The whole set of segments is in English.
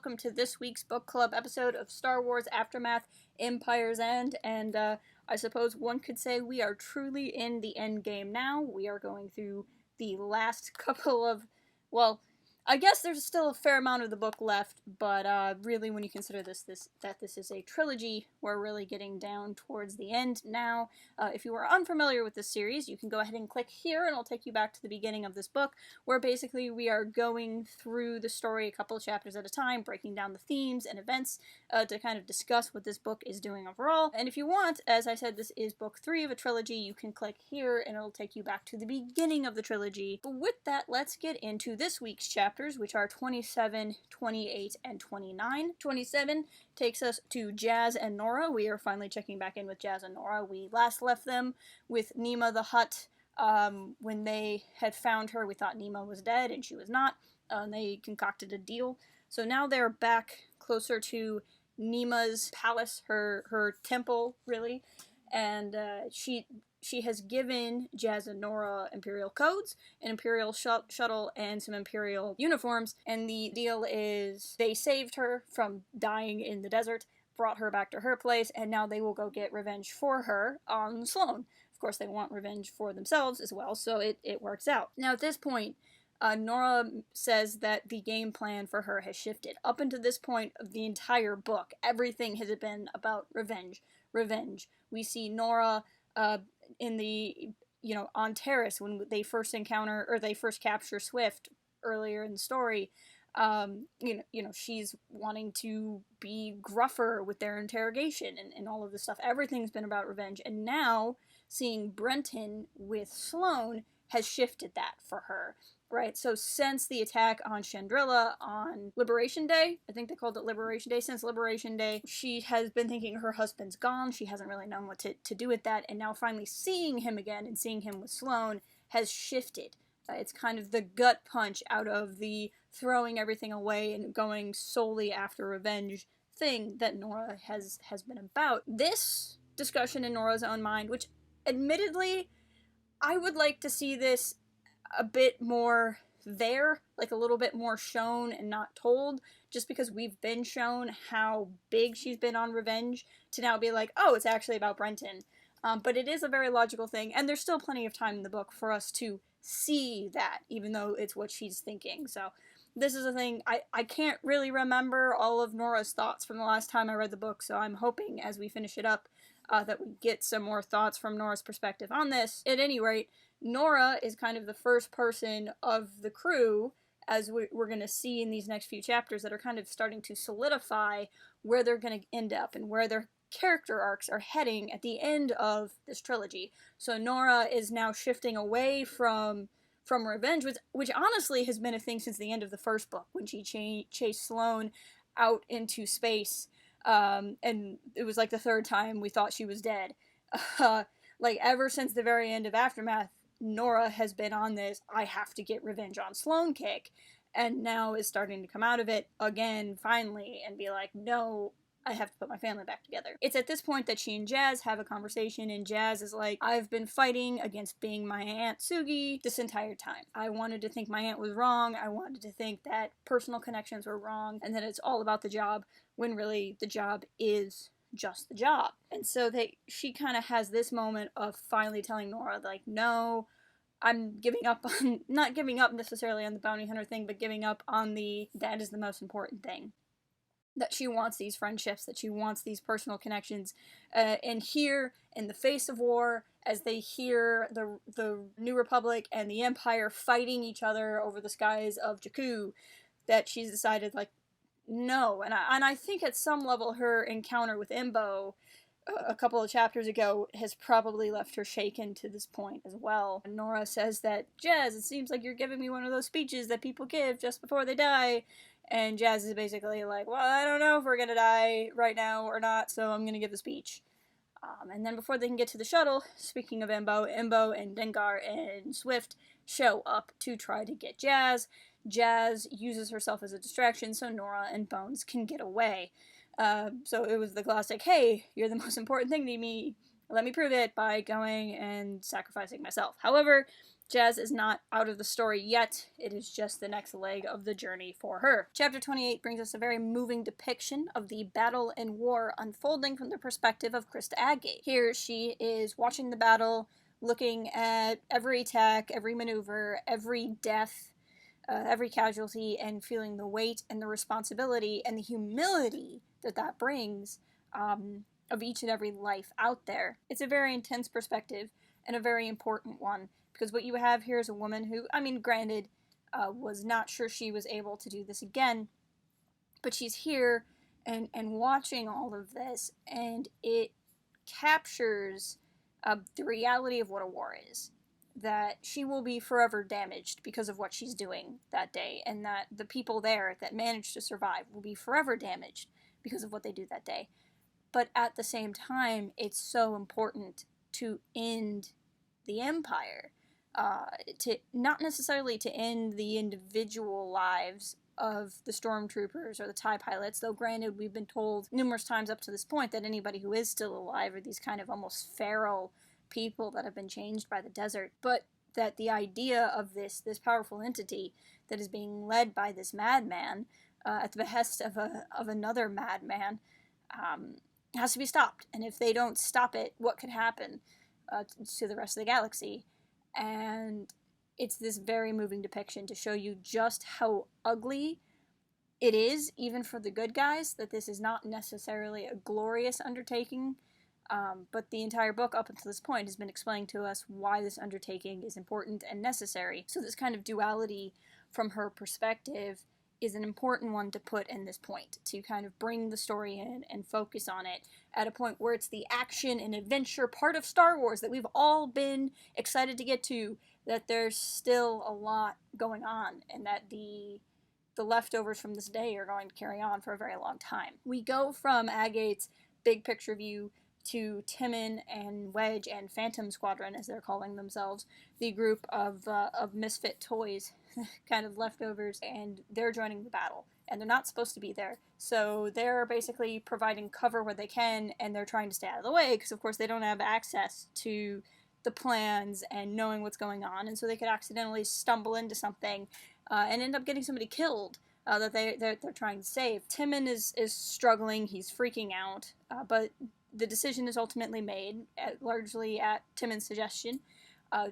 welcome to this week's book club episode of Star Wars Aftermath Empire's End, and I suppose one could say we are truly in the Endgame now. We are going through the last couple of, well, I guess there's still a fair amount of the book left, but really when you consider this is a trilogy, we're really getting down towards the end now. If you are unfamiliar with this series, you can go ahead and click here and it'll take you back to the beginning of this book, where basically we are going through the story a couple of chapters at a time, breaking down the themes and events to kind of discuss what this book is doing overall. And if you want, as I said, this is book 3 of a trilogy, you can click here and it'll take you back to the beginning of the trilogy. But with that, let's get into this week's chapters, which are 27, 28, and 29. 27 takes us to Jazz and Nora. We are finally checking back in with Jazz and Nora. We last left them with Nema the Hutt. When they had found her, we thought Nema was dead, and she was not. And they concocted a deal. So now they're back closer to Nema's palace, her temple, really. And she has given Jazz and Nora Imperial codes, an Imperial shuttle, and some Imperial uniforms, and the deal is they saved her from dying in the desert, brought her back to her place, and now they will go get revenge for her on Sloane. Of course, they want revenge for themselves as well, so it works out. Now, at this point, Nora says that the game plan for her has shifted. Up until this point of the entire book, everything has been about revenge. We see Nora in the, on Terrace when they first encounter, or they first capture Swift earlier in the story, she's wanting to be gruffer with their interrogation and all of this stuff. Everything's been about revenge, and now seeing Brenton with Sloane has shifted that for her. Right, so since the attack on Chandrila on Liberation Day, I think they called it Liberation Day, since Liberation Day, she has been thinking her husband's gone, she hasn't really known what to do with that, and now finally seeing him again and seeing him with Sloane has shifted. It's kind of the gut punch out of the throwing everything away and going solely after revenge thing that Nora has been about. This discussion in Nora's own mind, which admittedly, I would like to see this a bit more there, like a little bit more shown and not told, just because we've been shown how big she's been on revenge, to now be like, oh, it's actually about Brenton. But it is a very logical thing, and there's still plenty of time in the book for us to see that, even though it's what she's thinking. So this is a thing, I can't really remember all of Nora's thoughts from the last time I read the book, so I'm hoping as we finish it up that we get some more thoughts from Nora's perspective on this. At any rate, Nora is kind of the first person of the crew, as we're going to see in these next few chapters, that are kind of starting to solidify where they're going to end up and where their character arcs are heading at the end of this trilogy. So Nora is now shifting away from revenge, which honestly has been a thing since the end of the first book, when she chased Sloane out into space, and it was like the third time we thought she was dead. Like, ever since the very end of Aftermath, Nora has been on this, I have to get revenge on Sloane kick, and now is starting to come out of it again, finally, and be like, no, I have to put my family back together. It's at this point that she and Jazz have a conversation, and Jazz is like, I've been fighting against being my Aunt Sugi this entire time. I wanted to think my aunt was wrong, I wanted to think that personal connections were wrong, and that it's all about the job, when really the job is just the job. And so she kind of has this moment of finally telling Nora, like, no, I'm giving up on, not giving up necessarily on the bounty hunter thing, but giving up on that is the most important thing. That she wants these friendships, that she wants these personal connections, and here, in the face of war, as they hear the New Republic and the Empire fighting each other over the skies of Jakku, that she's decided, like, no. And I think at some level her encounter with Imbo a couple of chapters ago has probably left her shaken to this point as well. And Nora says that, Jazz, it seems like you're giving me one of those speeches that people give just before they die. And Jazz is basically like, well, I don't know if we're gonna die right now or not, so I'm gonna give the speech. And then before they can get to the shuttle, speaking of Imbo and Dengar and Swift show up to try to get Jazz. Jazz uses herself as a distraction so Nora and Bones can get away. So it was the classic, hey, you're the most important thing to me, let me prove it by going and sacrificing myself. However, Jazz is not out of the story yet. It is just the next leg of the journey for her. Chapter 28 brings us a very moving depiction of the battle and war unfolding from the perspective of Krista Agate. Here she is watching the battle, looking at every attack, every maneuver, every death, every casualty, and feeling the weight and the responsibility and the humility that brings of each and every life out there. It's a very intense perspective and a very important one, because what you have here is a woman who, I mean, granted, was not sure she was able to do this again, but she's here and watching all of this, and it captures the reality of what a war is. That she will be forever damaged because of what she's doing that day, and that the people there that managed to survive will be forever damaged because of what they do that day. But at the same time, it's so important to end the Empire. To not necessarily to end the individual lives of the stormtroopers or the TIE pilots, though granted we've been told numerous times up to this point that anybody who is still alive are these kind of almost feral people that have been changed by the desert, but that the idea of this powerful entity that is being led by this madman at the behest of another madman has to be stopped. And if they don't stop it, what could happen to the rest of the galaxy? And it's this very moving depiction to show you just how ugly it is, even for the good guys, that this is not necessarily a glorious undertaking. But the entire book up until this point has been explaining to us why this undertaking is important and necessary. So this kind of duality from her perspective is an important one to put in this point, to kind of bring the story in and focus on it at a point where it's the action and adventure part of Star Wars that we've all been excited to get to, that there's still a lot going on, and that the leftovers from this day are going to carry on for a very long time. We go from Agate's big picture view to Timon and Wedge and Phantom Squadron, as they're calling themselves, the group of misfit toys, kind of leftovers, and they're joining the battle. And they're not supposed to be there, so they're basically providing cover where they can, and they're trying to stay out of the way, because of course they don't have access to the plans and knowing what's going on, and so they could accidentally stumble into something and end up getting somebody killed that they're trying to save. Timon is struggling, he's freaking out, but the decision is ultimately made, largely at Timon's suggestion,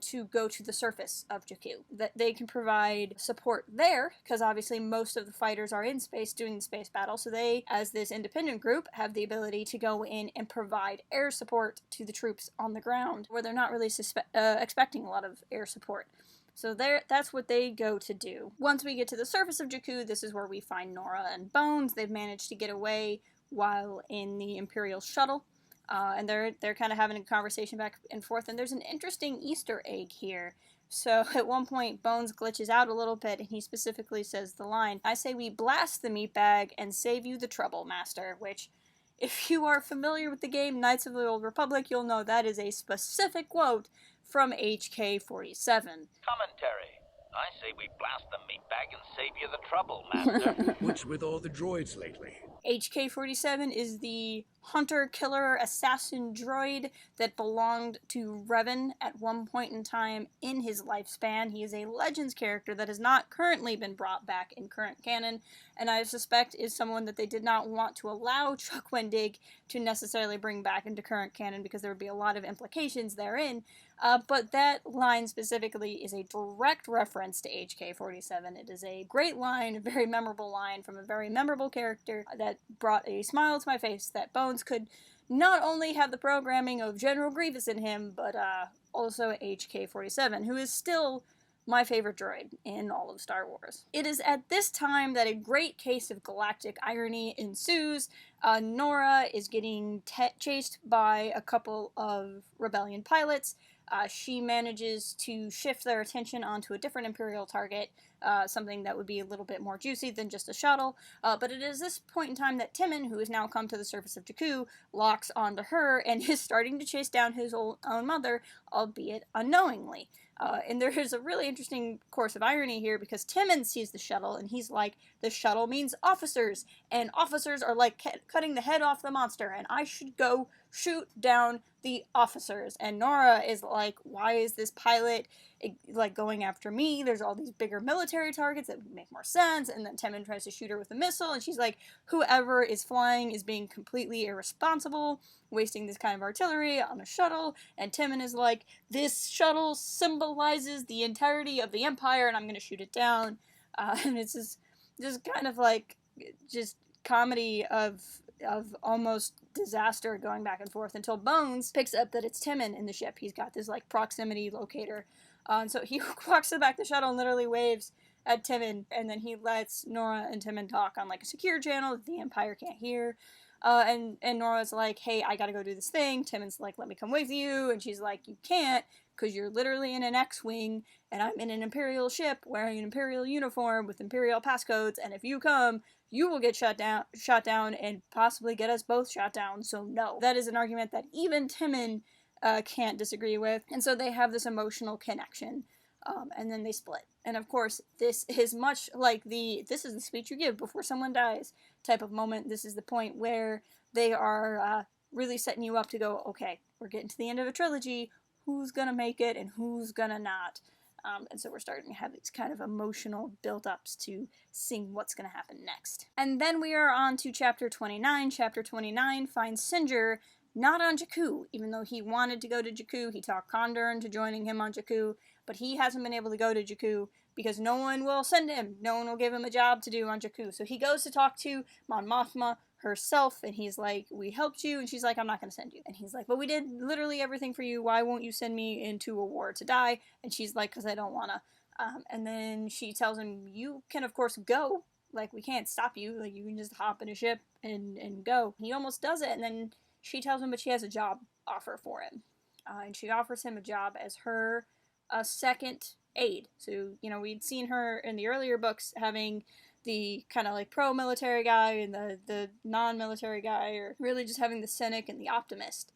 to go to the surface of Jakku. That they can provide support there, because obviously most of the fighters are in space doing the space battle, so they, as this independent group, have the ability to go in and provide air support to the troops on the ground, where they're not really expecting a lot of air support. So that's what they go to do. Once we get to the surface of Jakku, this is where we find Nora and Bones. They've managed to get away while in the Imperial shuttle, and they're kind of having a conversation back and forth, and there's an interesting Easter egg here. So at one point, Bones glitches out a little bit, and he specifically says the line, "I say we blast the meat bag and save you the trouble, Master," which, if you are familiar with the game Knights of the Old Republic, you'll know that is a specific quote from HK-47. Commentary. I say we blast the meat bag and save you the trouble, Master. What's with all the droids lately? HK-47 is the hunter-killer assassin droid that belonged to Revan at one point in time in his lifespan. He is a Legends character that has not currently been brought back in current canon, and I suspect is someone that they did not want to allow Chuck Wendig to necessarily bring back into current canon, because there would be a lot of implications therein. But that line specifically is a direct reference to HK-47. It is a great line, a very memorable line from a very memorable character that brought a smile to my face, that Bones could not only have the programming of General Grievous in him, but also HK-47, who is still my favorite droid in all of Star Wars. It is at this time that a great case of galactic irony ensues. Nora is getting chased by a couple of rebellion pilots. She manages to shift their attention onto a different Imperial target, something that would be a little bit more juicy than just a shuttle. But it is this point in time that Timon, who has now come to the surface of Jakku, locks onto her and is starting to chase down his own mother, albeit unknowingly. And there is a really interesting course of irony here because Timon sees the shuttle and he's like, the shuttle means officers, and officers are like cutting the head off the monster, and I should go shoot down the officers. And Nora is like, why is this pilot like going after me? There's all these bigger military targets that would make more sense. And then Timon tries to shoot her with a missile, and she's like, whoever is flying is being completely irresponsible, wasting this kind of artillery on a shuttle. And Timon is like, this shuttle symbolizes the entirety of the Empire, and I'm going to shoot it down. And it's just kind of like just comedy of almost disaster going back and forth until Bones picks up that it's Timon in the ship. He's got this like proximity locator. And so he walks to the back of the shuttle and literally waves at Timon, and then he lets Nora and Timon talk on like a secure channel that the Empire can't hear. And Nora's like, hey, I gotta go do this thing. Timon's like, let me come with you. And she's like, you can't, because you're literally in an X-Wing, and I'm in an Imperial ship wearing an Imperial uniform with Imperial passcodes, and if you come, you will get shot down, and possibly get us both shot down, so no. That is an argument that even Timon can't disagree with, and so they have this emotional connection, and then they split. And of course, this is much like this is the speech you give before someone dies type of moment. This is the point where they are really setting you up to go, okay, we're getting to the end of a trilogy, who's gonna make it and who's gonna not. And so we're starting to have these kind of emotional build-ups to seeing what's going to happen next. And then we are on to Chapter 29. Chapter 29 finds Singer not on Jakku, even though he wanted to go to Jakku. He talked Condor into joining him on Jakku, but he hasn't been able to go to Jakku because no one will send him. No one will give him a job to do on Jakku. So he goes to talk to Mon Mothma herself, and he's like, we helped you, and she's like, I'm not going to send you. And he's like, but we did literally everything for you, why won't you send me into a war to die? And she's like, because I don't want to. And then she tells him, you can of course go, like we can't stop you, like you can just hop in a ship and go. He almost does it, and then she tells him, but she has a job offer for him, and she offers him a job as her second aide. So, you know, we'd seen her in the earlier books having the kind of like pro-military guy and the non-military guy, or really just having the cynic and the optimist.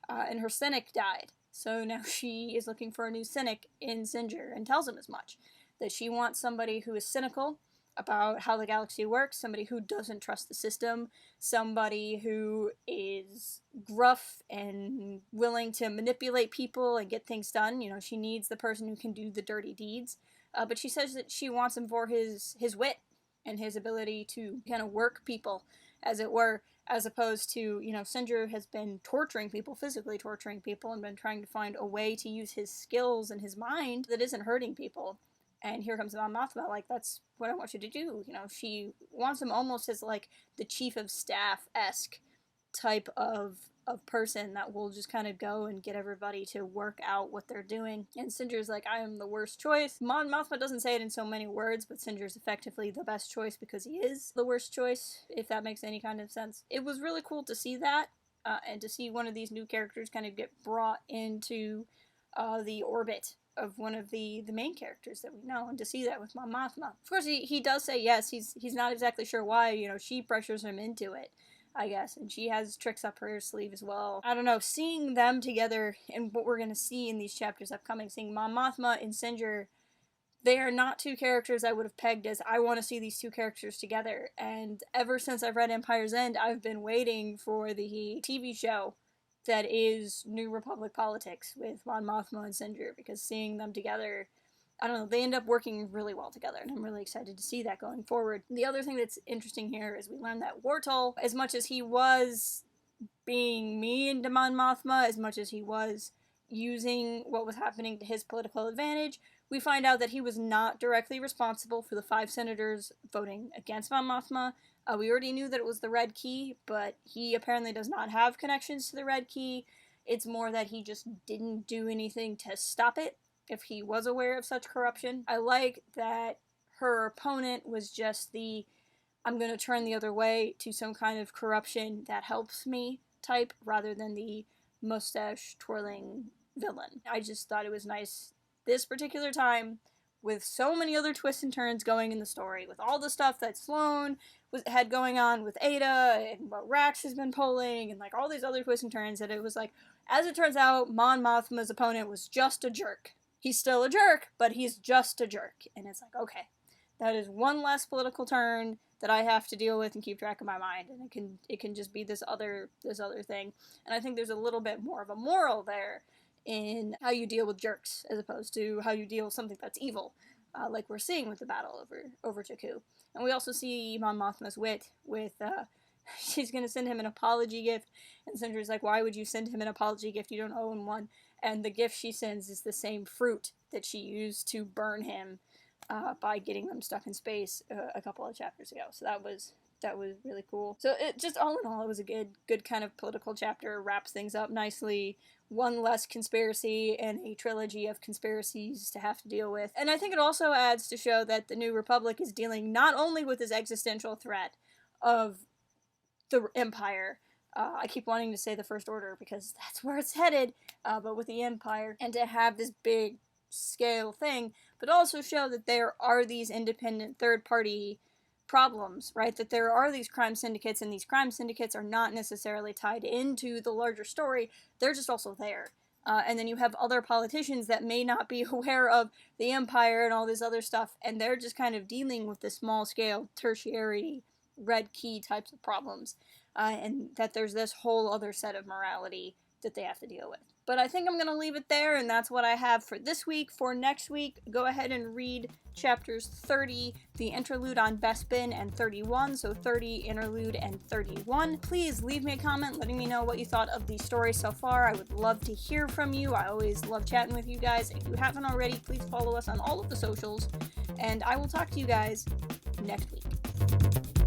And her cynic died. So now she is looking for a new cynic in Singer, and tells him as much. That she wants somebody who is cynical about how the galaxy works, somebody who doesn't trust the system, somebody who is gruff and willing to manipulate people and get things done. You know, she needs the person who can do the dirty deeds. But she says that she wants him for his wit and his ability to kind of work people, as it were, as opposed to, you know, Singer has been torturing people, physically torturing people, and been trying to find a way to use his skills and his mind that isn't hurting people. And here comes Mon Mothma, like, that's what I want you to do. You know, she wants him almost as, like, the chief of staff-esque type of person that will just kind of go and get everybody to work out what they're doing. And Singer's like, I am the worst choice. Mon Mothma doesn't say it in so many words, but Singer's effectively the best choice because he is the worst choice, if that makes any kind of sense. It was really cool to see that, and to see one of these new characters kind of get brought into the orbit of one of the main characters that we know, and to see that with Mon Mothma. Of course, he does say yes. He's not exactly sure why. You know, she pressures him into it, I guess, and she has tricks up her sleeve as well. I don't know, seeing them together and what we're going to see in these chapters upcoming, seeing Mon Mothma and Singer, they are not two characters I would have pegged as, I want to see these two characters together. And ever since I've read Empire's End, I've been waiting for the TV show that is New Republic Politics with Mon Mothma and Singer, because seeing them together, I don't know, they end up working really well together, and I'm really excited to see that going forward. The other thing that's interesting here is we learned that Wartol, as much as he was being mean to Mon Mothma, as much as he was using what was happening to his political advantage, we find out that he was not directly responsible for the 5 senators voting against Mon Mothma. We already knew that it was the Red Key, but he apparently does not have connections to the Red Key. It's more that he just didn't do anything to stop it, if he was aware of such corruption. I like that her opponent was just the, I'm going to turn the other way to some kind of corruption that helps me type, rather than the mustache twirling villain. I just thought it was nice this particular time, with so many other twists and turns going in the story, with all the stuff that Sloane had going on with Ada, and what Rax has been pulling, and like all these other twists and turns, that it was like, as it turns out, Mon Mothma's opponent was just a jerk. he's still a jerk, but he's just a jerk. And it's like, okay, that is one less political turn that I have to deal with and keep track of my mind, and it can just be this other thing. And I think there's a little bit more of a moral there in how you deal with jerks as opposed to how you deal with something that's evil, like we're seeing with the battle over Jakku. And we also see Mon Mothma's wit with she's gonna send him an apology gift, and Sindra's like, why would you send him an apology gift? You don't owe him one. And the gift she sends is the same fruit that she used to burn him by getting them stuck in space a couple of chapters ago. So that was really cool. So it just, all in all, it was a good kind of political chapter. Wraps things up nicely. One less conspiracy and a trilogy of conspiracies to have to deal with. And I think it also adds to show that the New Republic is dealing not only with this existential threat of the Empire, I keep wanting to say the First Order because that's where it's headed, but with the Empire, and to have this big scale thing, but also show that there are these independent third-party problems, right? That there are these crime syndicates, and these crime syndicates are not necessarily tied into the larger story, they're just also there. And then you have other politicians that may not be aware of the Empire and all this other stuff, and they're just kind of dealing with the small-scale, tertiary, red key types of problems. And that there's this whole other set of morality that they have to deal with. But I think I'm going to leave it there, and that's what I have for this week. For next week, go ahead and read chapters 30, the interlude on Bespin, and 31, so 30, interlude, and 31. Please leave me a comment letting me know what you thought of the story so far. I would love to hear from you. I always love chatting with you guys. If you haven't already, please follow us on all of the socials, and I will talk to you guys next week.